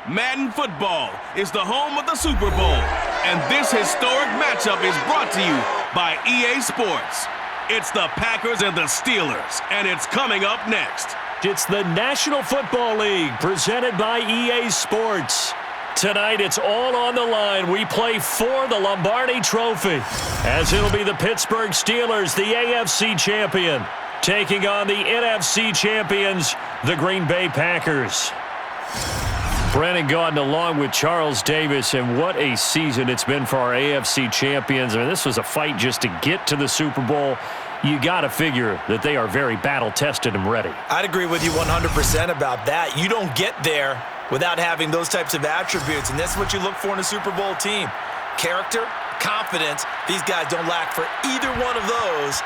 Madden football is the home of the Super Bowl, and this historic matchup is brought to you by EA Sports. It's the Packers and the Steelers, and it's coming up next. It's the National Football League presented by EA Sports. Tonight, it's all on the line. We play for the Lombardi Trophy, as it'll be the Pittsburgh Steelers, the AFC champion, taking on the NFC champions, the Green Bay Packers. Brandon Gaudin along with Charles Davis, and what a season it's been for our AFC champions. I mean, this was a fight just to get to the Super Bowl. You got to figure that they are very battle-tested and ready. I'd agree with you 100% about that. You don't get there without having those types of attributes, and that's what you look for in a Super Bowl team. Character, confidence. These guys don't lack for either one of those.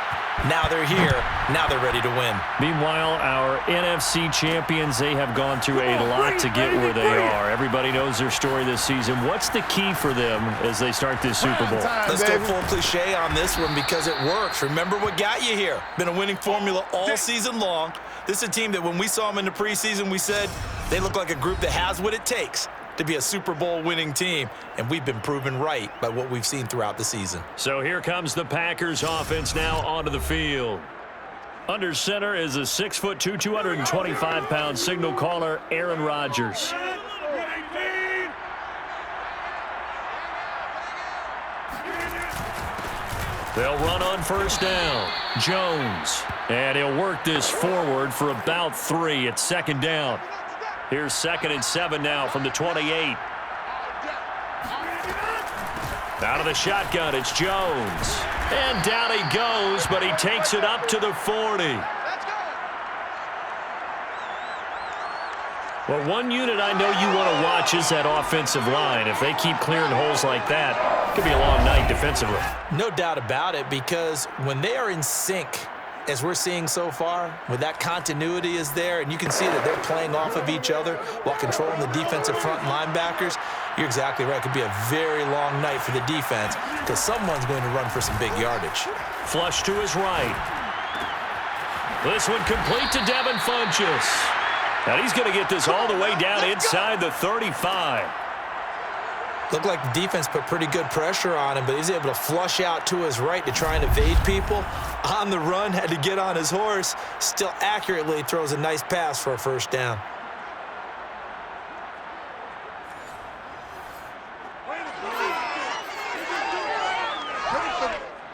Now they're here. Now they're ready to win. Meanwhile, our NFC champions, they have gone through a lot to get where they are. Everybody knows their story this season. What's the key for them as they start this Super Bowl? Let's go full cliche on this one because it works. Remember what got you here. Been a winning formula all season long. This is a team that when we saw them in the preseason, we said they look like a group that has what it takes to be a Super Bowl winning team, and we've been proven right by what we've seen throughout the season. So here comes the Packers offense now onto the field. Under center is a 6'2", 225-pound signal caller, Aaron Rodgers. They'll run on first down. Jones, and he'll work this forward for about 3. It's second down. Here's 2nd and 7 now from the 28. Out of the shotgun, it's Jones. And down he goes, but he takes it up to the 40. Well, one unit I know you want to watch is that offensive line. If they keep clearing holes like that, it could be a long night defensively. No doubt about it, because when they are in sync, as we're seeing so far, when that continuity is there, and you can see that they're playing off of each other while controlling the defensive front linebackers, you're exactly right. It could be a very long night for the defense because someone's going to run for some big yardage. Flush to his right. This one complete to Devin Funchess. And he's going to get this all the way down inside the 35. Looked like the defense put pretty good pressure on him, but he's able to flush out to his right to try and evade people. On the run, had to get on his horse. Still accurately throws a nice pass for a first down.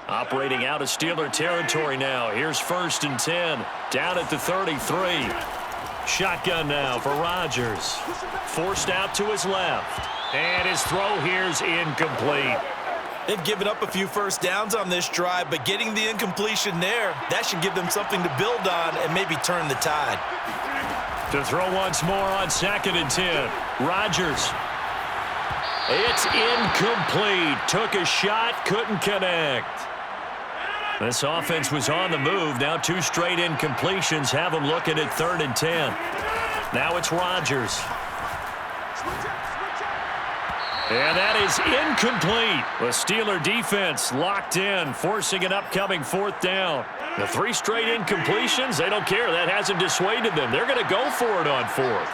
Operating out of Steeler territory now. Here's 1st and 10. Down at the 33. Shotgun now for Rodgers. Forced out to his left. And his throw here's incomplete. They've given up a few first downs on this drive, but getting the incompletion there, that should give them something to build on and maybe turn the tide. To throw once more on 2nd and 10. Rodgers. It's incomplete. Took a shot, couldn't connect. This offense was on the move. Now 2 straight incompletions have them looking at 3rd and 10. Now it's Rodgers. And that is incomplete. The Steeler defense locked in, forcing an upcoming 4th down. The 3 straight incompletions, they don't care. That hasn't dissuaded them. They're going to go for it on 4th.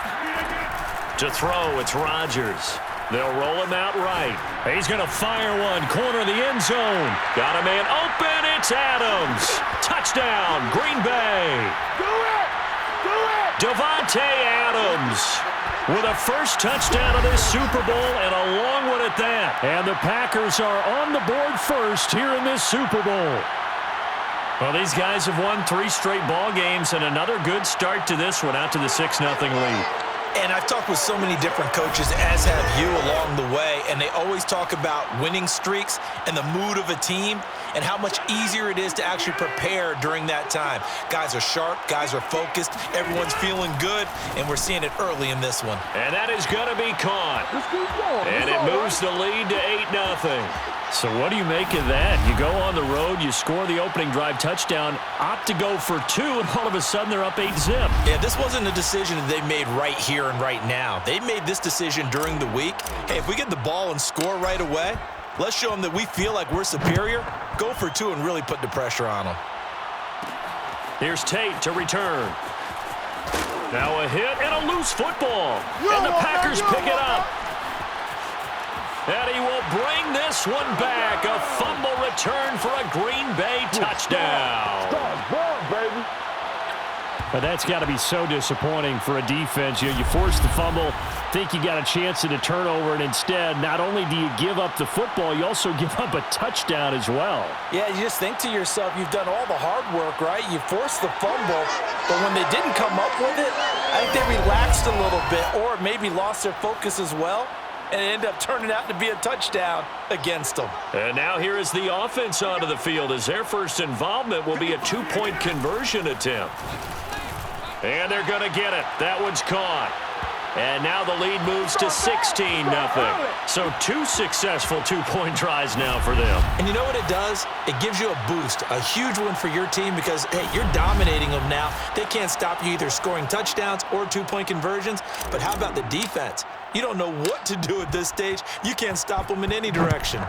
To throw, it's Rodgers. They'll roll him out right. He's going to fire one, corner of the end zone. Got a man open, it's Adams. Touchdown, Green Bay. Do it! Do it! Davante Adams with a first touchdown of this Super Bowl, and a long one at that. And the Packers are on the board first here in this Super Bowl. Well, these guys have won 3 straight ball games, and another good start to this one, out to the 6-0 lead. And I've talked with so many different coaches, as have you, along the way, and they always talk about winning streaks and the mood of a team and how much easier it is to actually prepare during that time. Guys are sharp, guys are focused, everyone's feeling good, and we're seeing it early in this one. And that is going to be caught. And it moves the lead to 8-0. So what do you make of that? You go on the road, you score the opening drive touchdown, opt to go for 2, and all of a sudden they're up 8-zip. Yeah, this wasn't a decision that they made right here and right now. They made this decision during the week. Hey, if we get the ball and score right away, let's show them that we feel like we're superior. Go for 2 and really put the pressure on them. Here's Tate to return. Now a hit and a loose football. And the Packers pick it up. And he will bring this one back. A fumble return for a Green Bay touchdown. Baby. But that's got to be so disappointing for a defense. You force the fumble, think you got a chance at a turnover, and instead, not only do you give up the football, you also give up a touchdown as well. Yeah, you just think to yourself, you've done all the hard work, right? You forced the fumble, but when they didn't come up with it, I think they relaxed a little bit or maybe lost their focus as well, and it ended up turning out to be a touchdown against them. And now here is the offense onto the field as their first involvement will be a two-point conversion attempt. And they're going to get it. That one's caught. And now the lead moves to 16-0. So 2 successful two-point tries now for them. And you know what it does? It gives you a boost, a huge one for your team because, hey, you're dominating them now. They can't stop you either scoring touchdowns or two-point conversions. But how about the defense? You don't know what to do at this stage. You can't stop them in any direction.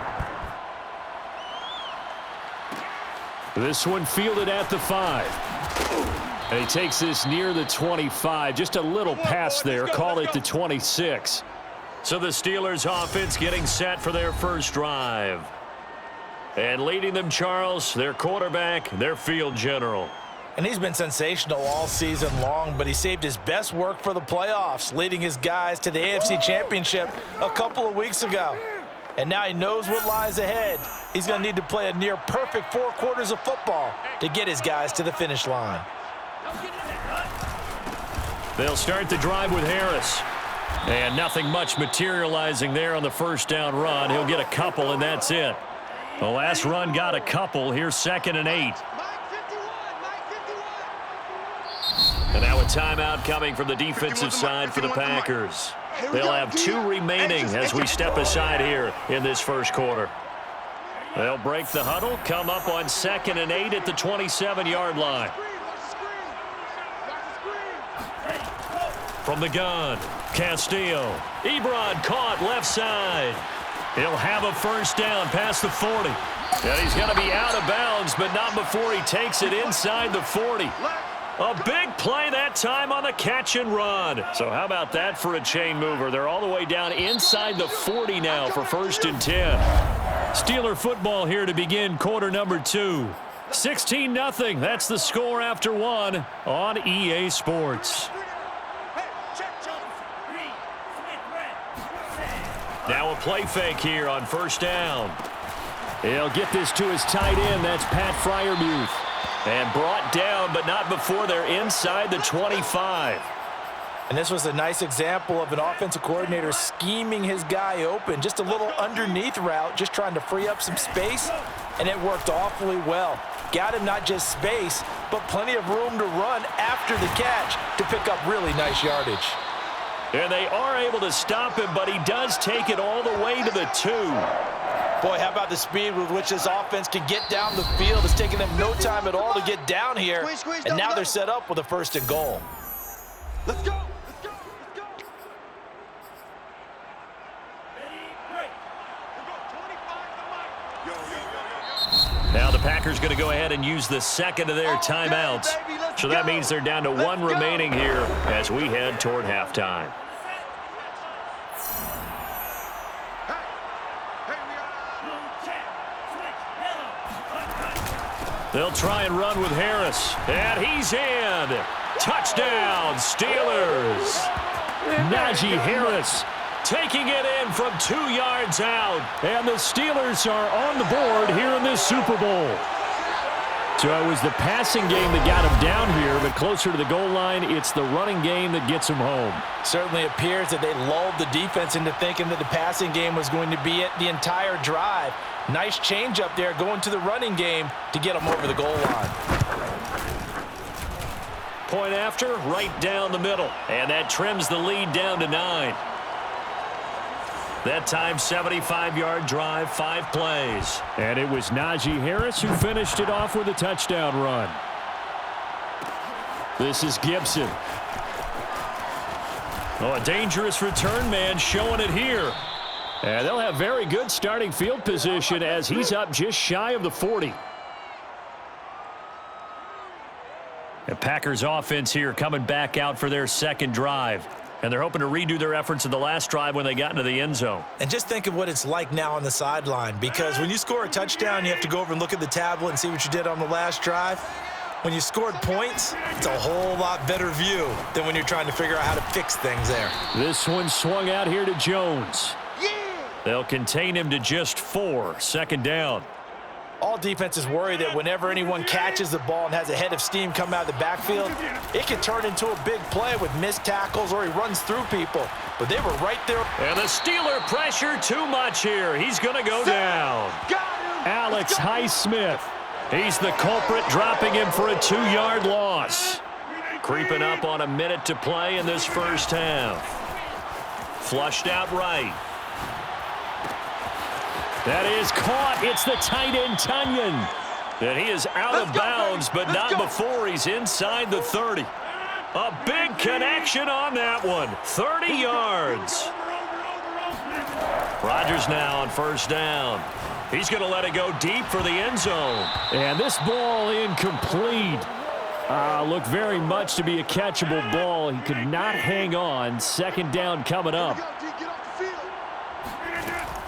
This one fielded at the 5. And he takes this near the 25. Just a little pass there. Call it the 26. So the Steelers offense getting set for their first drive. And leading them, Charles, their quarterback, their field general. And he's been sensational all season long, but he saved his best work for the playoffs, leading his guys to the AFC Championship a couple of weeks ago. And now he knows what lies ahead. He's going to need to play a near-perfect 4 quarters of football to get his guys to the finish line. They'll start the drive with Harris. And nothing much materializing there on the first down run. He'll get a couple, and that's it. The last run got a couple. Here's 2nd and 8. And now a timeout coming from the defensive side for the Packers. They'll have 2 remaining as we step aside here in this first quarter. They'll break the huddle, come up on 2nd and 8 at the 27-yard line. From the gun, Castillo. Ebron caught left side. He'll have a first down past the 40. And he's going to be out of bounds, but not before he takes it inside the 40. A big play that time on the catch and run. So how about that for a chain mover? They're all the way down inside the 40 now for 1st and 10. Steeler football here to begin quarter number 2. 16-0. That's the score after 1 on EA Sports. Now a play fake here on first down. He'll get this to his tight end. That's Pat Freiermuth. And brought down, but not before they're inside the 25. And this was a nice example of an offensive coordinator scheming his guy open. Just a little underneath route, just trying to free up some space, and it worked awfully well. Got him not just space, but plenty of room to run after the catch to pick up really nice yardage. And they are able to stop him, but he does take it all the way to the 2. Boy, how about the speed with which this offense can get down the field? It's taking them no time at all to get down here. And now they're set up with a 1st and goal. Let's go. Now the Packers going to go ahead and use the 2nd of their timeouts. So that means they're down to 1 remaining here as we head toward halftime. They'll try and run with Harris. And he's in. Touchdown, Steelers. Najee Harris taking it in from 2 yards out. And the Steelers are on the board here in this Super Bowl. So it was the passing game that got him down here, but closer to the goal line, it's the running game that gets him home. Certainly appears that they lulled the defense into thinking that the passing game was going to be it the entire drive. Nice change up there going to the running game to get them over the goal line. Point after, right down the middle. And that trims the lead down to 9. That time, 75-yard drive, 5 plays. And it was Najee Harris who finished it off with a touchdown run. This is Gibson. Oh, a dangerous return man showing it here. And they'll have very good starting field position as he's up just shy of the 40. The Packers offense here coming back out for their second drive. And they're hoping to redo their efforts in the last drive when they got into the end zone. And just think of what it's like now on the sideline, because when you score a touchdown, you have to go over and look at the tablet and see what you did on the last drive. When you scored points, it's a whole lot better view than when you're trying to figure out how to fix things there. This one swung out here to Jones. They'll contain him to just 4. Second down. All defenses worry that whenever anyone catches the ball and has a head of steam come out of the backfield, it can turn into a big play with missed tackles or he runs through people. But they were right there. And the Steeler pressure too much here. He's going to go down. Alex Highsmith. He's the culprit, dropping him for a 2-yard loss. Creeping up on a minute to play in this first half. Flushed out right. That is caught. It's the tight end, Tunyon. And he is out of bounds, but not before he's inside the 30. A big connection on that one. 30 yards. Rodgers now on first down. He's going to let it go deep for the end zone. And this ball incomplete. Looked very much to be a catchable ball. He could not hang on. Second down coming up.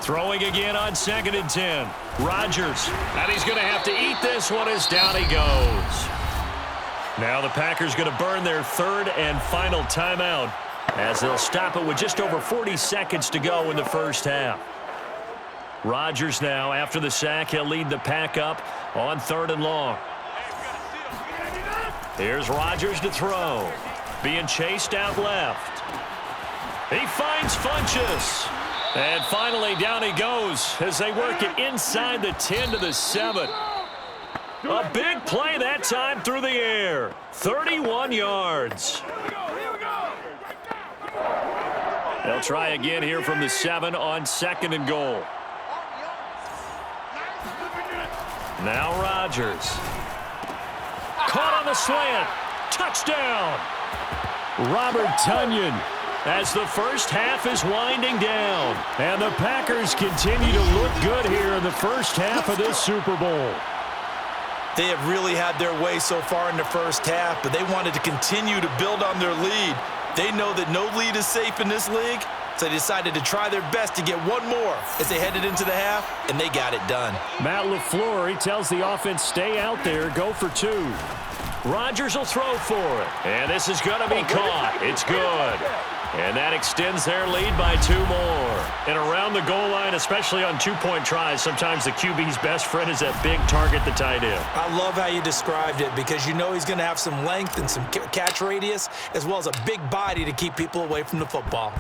Throwing again on 2nd and 10. Rodgers. And he's going to have to eat this one as down he goes. Now the Packers going to burn their 3rd and final timeout as they'll stop it with just over 40 seconds to go in the first half. Rodgers now, after the sack, he'll lead the pack up on 3rd and long. Here's Rodgers to throw. Being chased out left. He finds Funchess. And finally, down he goes as they work it inside the 10 to the 7. A big play that time through the air. 31 yards. They'll try again here from the 7 on 2nd and goal. Now Rodgers. Caught on the slant. Touchdown. Robert Tunyon. As the first half is winding down. And the Packers continue to look good here in the first half of this Super Bowl. They have really had their way so far in the first half, but they wanted to continue to build on their lead. They know that no lead is safe in this league, so they decided to try their best to get one more as they headed into the half, and they got it done. Matt LaFleur, he tells the offense, stay out there, go for 2. Rodgers will throw for it. And this is going to be caught. It's good. And that extends their lead by 2 more. And around the goal line, especially on 2-point tries, sometimes the QB's best friend is that big target, the tight end. I love how you described it because you know he's going to have some length and some catch radius as well as a big body to keep people away from the football.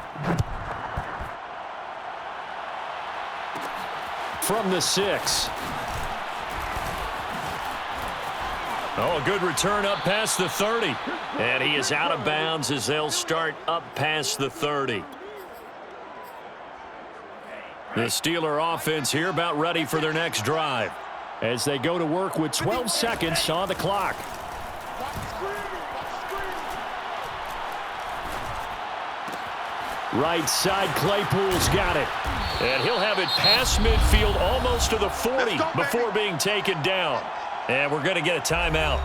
From the 6. Oh, a good return up past the 30. And he is out of bounds as they'll start up past the 30. The Steeler offense here about ready for their next drive as they go to work with 12 seconds on the clock. Right side, Claypool's got it. And he'll have it past midfield almost to the 40 before being taken down. And we're going to get a timeout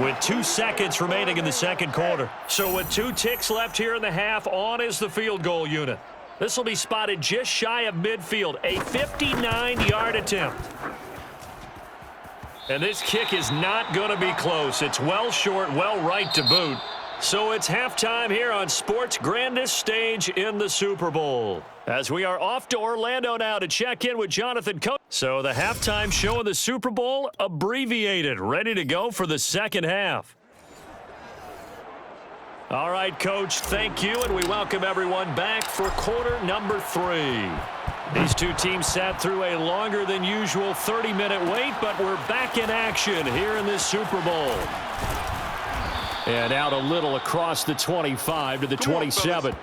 with 2 seconds remaining in the second quarter. So with 2 ticks left here in the half, on is the field goal unit. This will be spotted just shy of midfield, a 59-yard attempt. And this kick is not going to be close. It's well short, well right to boot. So it's halftime here on sports' grandest stage in the Super Bowl. As we are off to Orlando now to check in with Jonathan Coach. So the halftime show of the Super Bowl abbreviated, ready to go for the second half. All right, Coach, thank you, and we welcome everyone back for quarter number 3. These 2 teams sat through a longer than usual 30-minute wait, but we're back in action here in this Super Bowl. And out a little across the 25 to the 27.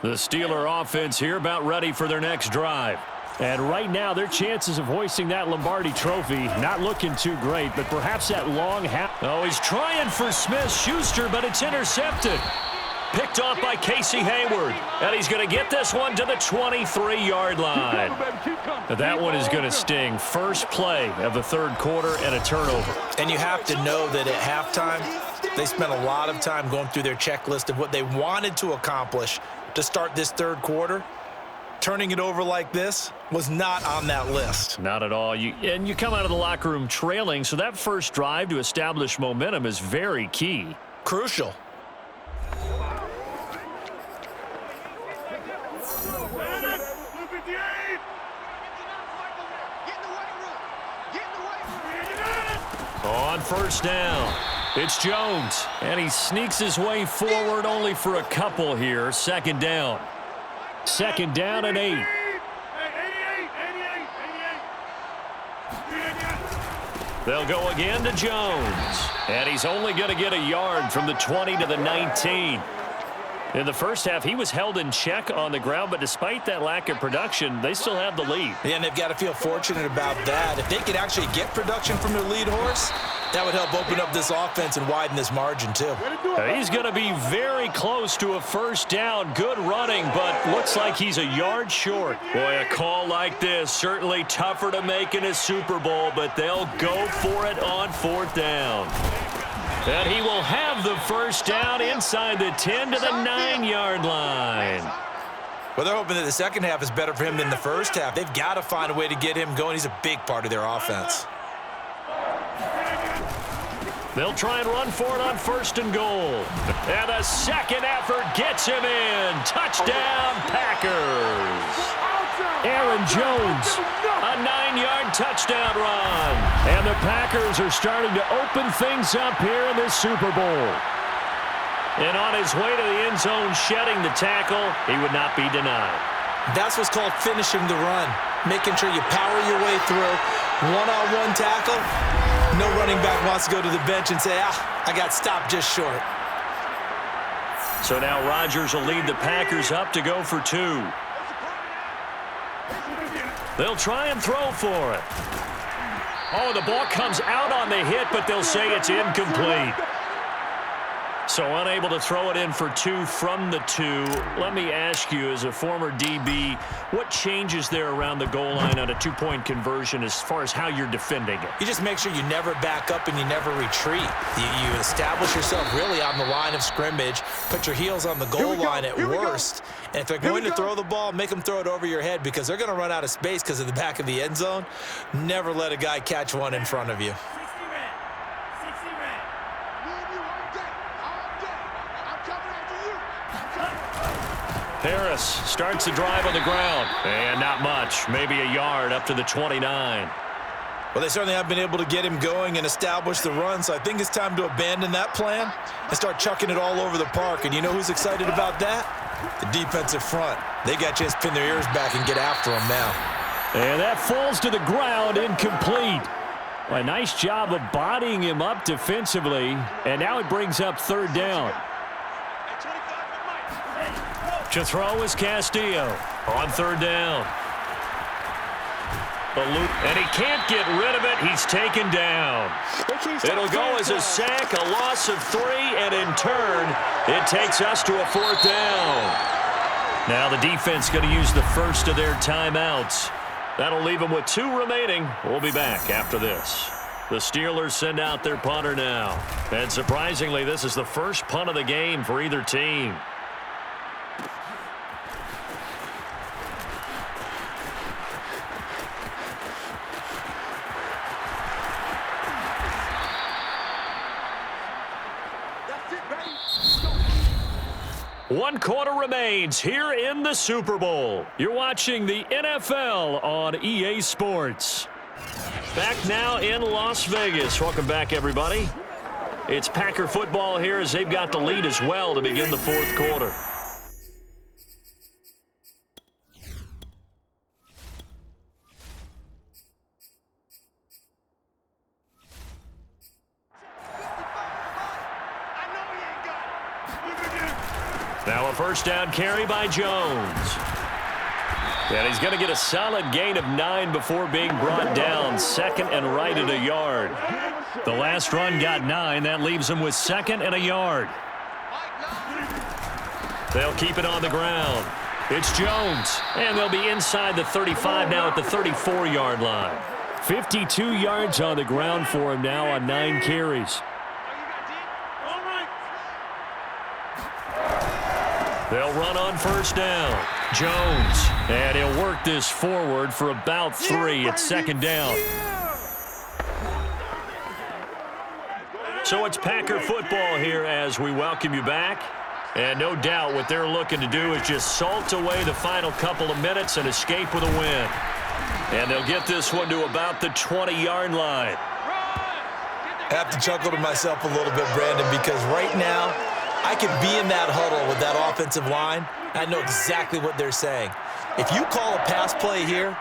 The Steeler offense here about ready for their next drive. And right now, their chances of hoisting that Lombardi trophy not looking too great, but perhaps that long half. Oh, he's trying for Smith-Schuster, but it's intercepted. picked off by Casey Hayward. And he's going to get this one to the 23-yard line. That one is going to sting. First play of the third quarter and a turnover. And you have to know that at halftime, they spent a lot of time going through their checklist of what they wanted to accomplish to start this third quarter. Turning it over like this was not on that list. Not at all. And you come out of the locker room trailing, so that first drive to establish momentum is very key. Crucial. On first down, it's Jones, and he sneaks his way forward only for a couple here. Second down. Second down and 8. They'll go again to Jones, and he's only going to get a yard from the 20 to the 19. In the first half, he was held in check on the ground, but despite that lack of production, they still have the lead. Yeah, and they've got to feel fortunate about that. If they could actually get production from their lead horse, that would help open up this offense and widen this margin, too. He's going to be very close to a first down. Good running, but looks like he's a yard short. Boy, a call like this, certainly tougher to make in a Super Bowl, but they'll go for it on fourth down. And he will have the first down inside the 10 to the 9-yard line. Well, they're hoping that the second half is better for him than the first half. They've got to find a way to get him going. He's a big part of their offense. They'll try and run for it on first and goal. And the second effort gets him in. Touchdown, Packers. Aaron Jones, a 9-yard touchdown run. And the Packers are starting to open things up here in this Super Bowl. And on his way to the end zone, shedding the tackle, he would not be denied. That's what's called finishing the run, making sure you power your way through. One-on-one tackle, no running back wants to go to the bench and say, I got stopped just short. So now Rodgers will lead the Packers up to go for 2. They'll try and throw for it. Oh, the ball comes out on the hit, but they'll say it's incomplete. So unable to throw it in for 2 from the 2. Let me ask you, as a former DB, what changes there around the goal line on a 2-point conversion as far as how you're defending it? You just make sure you never back up and you never retreat. You establish yourself really on the line of scrimmage, put your heels on the goal line at worst. And if they're going to throw the ball, make them throw it over your head because they're going to run out of space because of the back of the end zone. Never let a guy catch one in front of you. Harris starts the drive on the ground. And not much. Maybe a yard up to the 29. Well, they certainly have been able to get him going and establish the run, so I think it's time to abandon that plan and start chucking it all over the park. And you know who's excited about that? The defensive front. They got a chance to pin their ears back and get after him now. And that falls to the ground, incomplete. Well, a nice job of bodying him up defensively, and now it brings up third down. To throw is Castillo on third down. And he can't get rid of it. He's taken down. It'll go as a sack, a loss of 3, and in turn, it takes us to a fourth down. Now the defense going to use the first of their timeouts. That'll leave them with 2 remaining. We'll be back after this. The Steelers send out their punter now. And surprisingly, this is the first punt of the game for either team. One quarter remains here in the Super Bowl. You're watching the NFL on EA Sports. Back now in Las Vegas. Welcome back, everybody. It's Packer football here as they've got the lead as well to begin the fourth quarter. Now a first down carry by Jones. And he's going to get a solid gain of 9 before being brought down. Second and right at a yard. The last run got 9. That leaves him with second and a yard. They'll keep it on the ground. It's Jones, and they'll be inside the 35 now at the 34-yard line. 52 yards on the ground for him now on 9 carries. They'll run on first down. Jones, and he'll work this forward for about 3. It's second down. So it's Packer football here as we welcome you back. And no doubt what they're looking to do is just salt away the final couple of minutes and escape with a win. And they'll get this one to about the 20-yard line. I have to chuckle to myself a little bit, Brandon, because right now I could be in that huddle with that offensive line. I know exactly what they're saying. If you call a pass play here,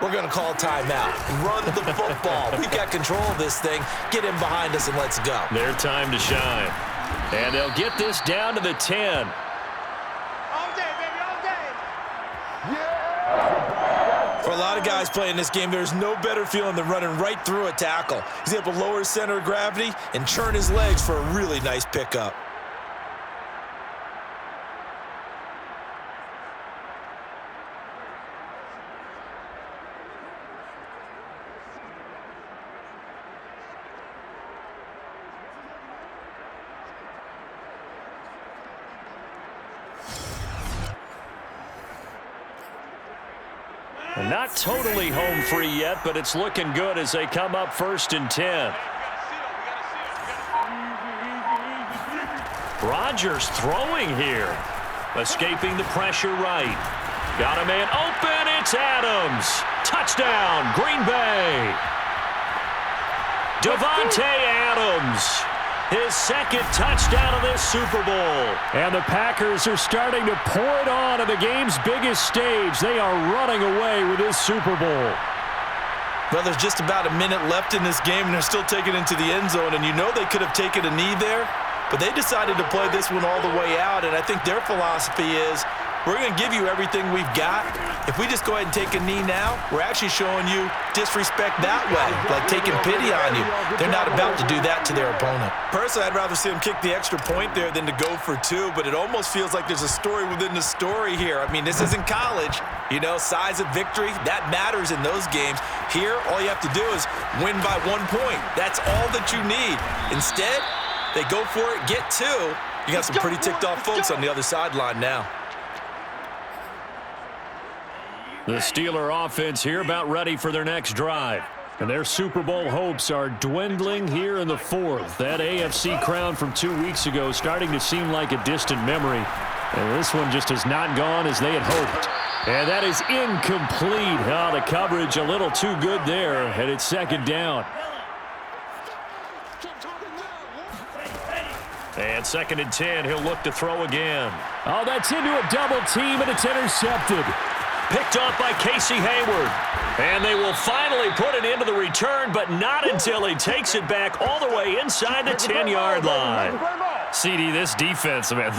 we're going to call timeout. Run the football. We've got control of this thing. Get in behind us and let's go. Their time to shine. And they'll get this down to the 10. All day, baby, all day. For a lot of guys playing this game, there's no better feeling than running right through a tackle. He's able to lower his center of gravity and churn his legs for a really nice pickup. Not totally home free yet, but it's looking good as they come up 1st and 10. Rodgers throwing here. Escaping the pressure right. Got a man open. It's Adams. Touchdown, Green Bay. Devontae Adams. His second touchdown of this Super Bowl. And the Packers are starting to pour it on at the game's biggest stage. They are running away with this Super Bowl. Well, there's just about a minute left in this game, and they're still taking it into the end zone. And you know they could have taken a knee there, but they decided to play this one all the way out. And I think their philosophy is, we're going to give you everything we've got. If we just go ahead and take a knee now, we're actually showing you disrespect that way, like taking pity on you. They're not about to do that to their opponent. Personally, I'd rather see them kick the extra point there than to go for 2, but it almost feels like there's a story within the story here. I mean, this isn't college. You know, size of victory, that matters in those games. Here, all you have to do is win by 1 point. That's all that you need. Instead, they go for it, get 2. You got some pretty ticked off folks on the other sideline now. The Steeler offense here about ready for their next drive. And their Super Bowl hopes are dwindling here in the 4th. That AFC crown from 2 weeks ago starting to seem like a distant memory. And this one just has not gone as they had hoped. And that is incomplete. Oh, the coverage a little too good there. And it's second down. And 2nd and 10, he'll look to throw again. Oh, that's into a double team, and it's intercepted. Picked off by Casey Hayward. And they will finally put it into the return, but not until he takes it back all the way inside the 10-yard line. CD, this defense, man,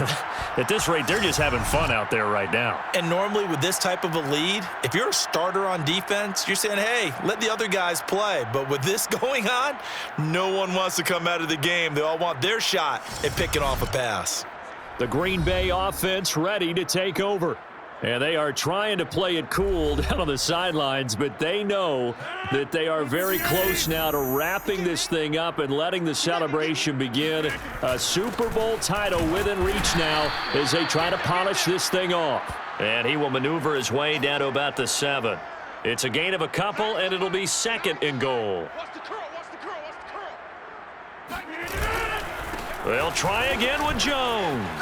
at this rate, they're just having fun out there right now. And normally with this type of a lead, if you're a starter on defense, you're saying, hey, let the other guys play. But with this going on, no one wants to come out of the game. They all want their shot at picking off a pass. The Green Bay offense ready to take over. And they are trying to play it cool down on the sidelines, but they know that they are very close now to wrapping this thing up and letting the celebration begin. A Super Bowl title within reach now as they try to polish this thing off. And he will maneuver his way down to about the 7. It's a gain of a couple, and it'll be 2nd and goal. They'll try again with Jones.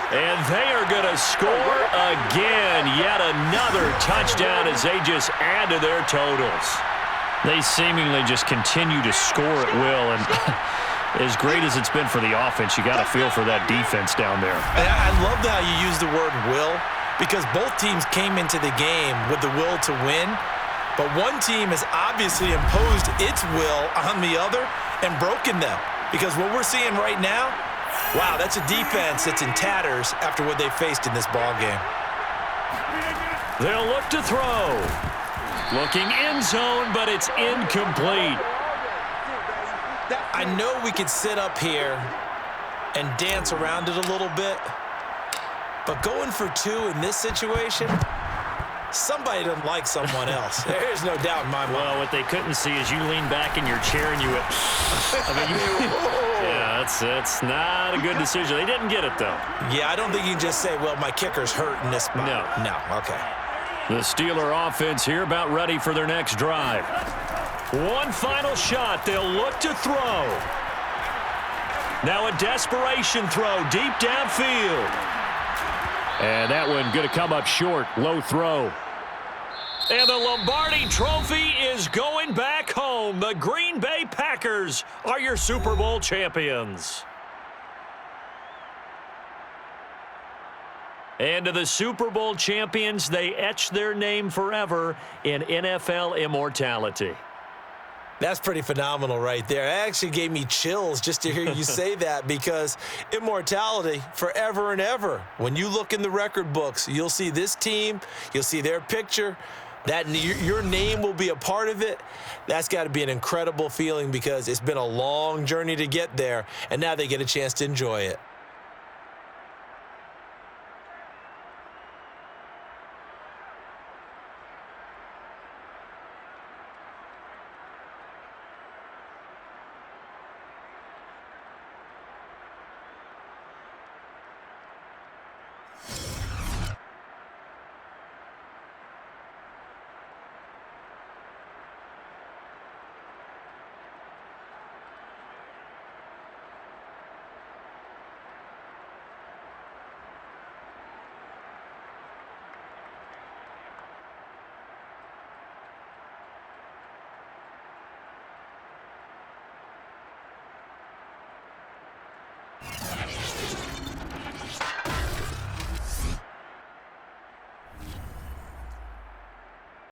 And they are going to score again. Yet another touchdown as they just add to their totals. They seemingly just continue to score at will. And as great as it's been for the offense, you got to feel for that defense down there. I love how you use the word will, because both teams came into the game with the will to win. But one team has obviously imposed its will on the other and broken them. Because what we're seeing right now, wow, that's a defense that's in tatters after what they faced in this ballgame. They'll look to throw. Looking end zone, but it's incomplete. I know we could sit up here and dance around it a little bit, But going for 2 in this situation, somebody doesn't like someone else. There's no doubt in my mind. Well, what they couldn't see is you lean back in your chair and you went, yeah, that's not a good decision. They didn't get it, though. Yeah, I don't think you can just say, well, my kicker's hurt in this spot. No, okay. The Steeler offense here about ready for their next drive. One final shot. They'll look to throw. Now a desperation throw deep downfield. And that one going to come up short. Low throw. And the Lombardi Trophy is going back home. The Green Bay Packers are your Super Bowl champions. And to the Super Bowl champions, they etch their name forever in NFL immortality. That's pretty phenomenal right there. It actually gave me chills just to hear you say that, because immortality forever and ever. When you look in the record books, you'll see this team, you'll see their picture, that your name will be a part of it. That's got to be an incredible feeling, because it's been a long journey to get there, and now they get a chance to enjoy it.